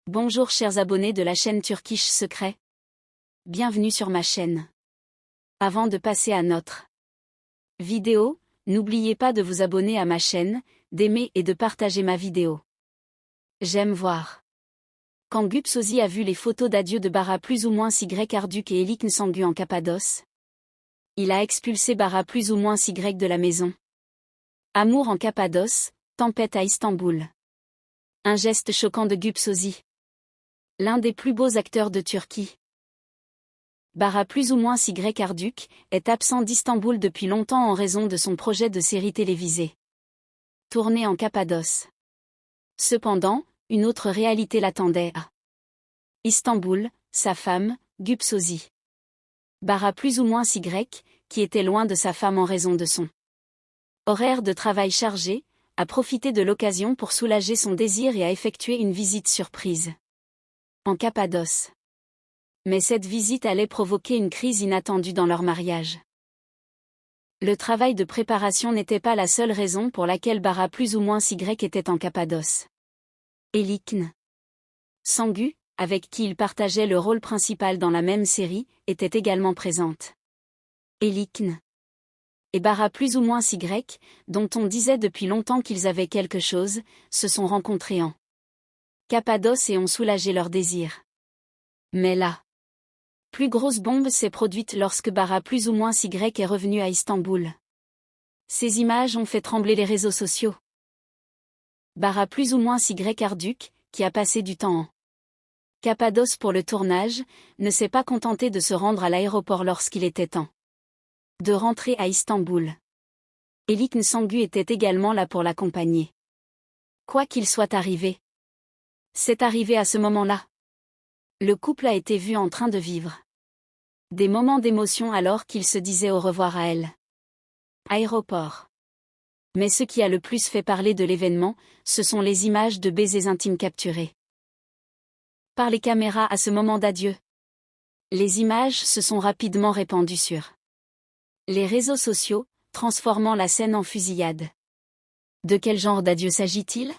Bonjour chers abonnés de la chaîne Turkish Secret. Bienvenue sur ma chaîne. Avant de passer à notre vidéo, n'oubliez pas de vous abonner à ma chaîne, d'aimer et de partager ma vidéo. J'aime voir. Quand Gupsozi a vu les photos d'adieu de Bara plus ou moins Y Arduk et Elik Nsangu en Cappadoce, il a expulsé Bara plus ou moins Y de la maison. Amour en Cappadoce, tempête à Istanbul. Un geste choquant de Gupsozi. L'un des plus beaux acteurs de Turquie. Bara plus ou moins Y Arduk est absent d'Istanbul depuis longtemps en raison de son projet de série télévisée. Tourné en Cappadoce. Cependant, une autre réalité l'attendait à Istanbul, sa femme, Gupsozi. Bara plus ou moins Y, qui était loin de sa femme en raison de son horaire de travail chargé, a profité de l'occasion pour soulager son désir et a effectué une visite surprise en Cappadoce. Mais cette visite allait provoquer une crise inattendue dans leur mariage. Le travail de préparation n'était pas la seule raison pour laquelle Bara plus ou moins Y était en Cappadoce. Elik Nsangu, avec qui il partageait le rôle principal dans la même série, était également présente. Elik et Bara plus ou moins Y, dont on disait depuis longtemps qu'ils avaient quelque chose, se sont rencontrés en Cappadoce et ont soulagé leur désir. Mais la plus grosse bombe s'est produite lorsque Bara plus ou moins Y est revenu à Istanbul. Ces images ont fait trembler les réseaux sociaux. Bara plus ou moins Y Arduk, qui a passé du temps en Cappadoce pour le tournage, ne s'est pas contenté de se rendre à l'aéroport lorsqu'il était temps de rentrer à Istanbul. Elik Nsangu était également là pour l'accompagner. Quoi qu'il soit arrivé. C'est arrivé à ce moment-là. Le couple a été vu en train de vivre des moments d'émotion alors qu'il se disait au revoir à elle. Aéroport. Mais ce qui a le plus fait parler de l'événement, ce sont les images de baisers intimes capturées par les caméras à ce moment d'adieu. Les images se sont rapidement répandues sur les réseaux sociaux, transformant la scène en fusillade. De quel genre d'adieu s'agit-il ?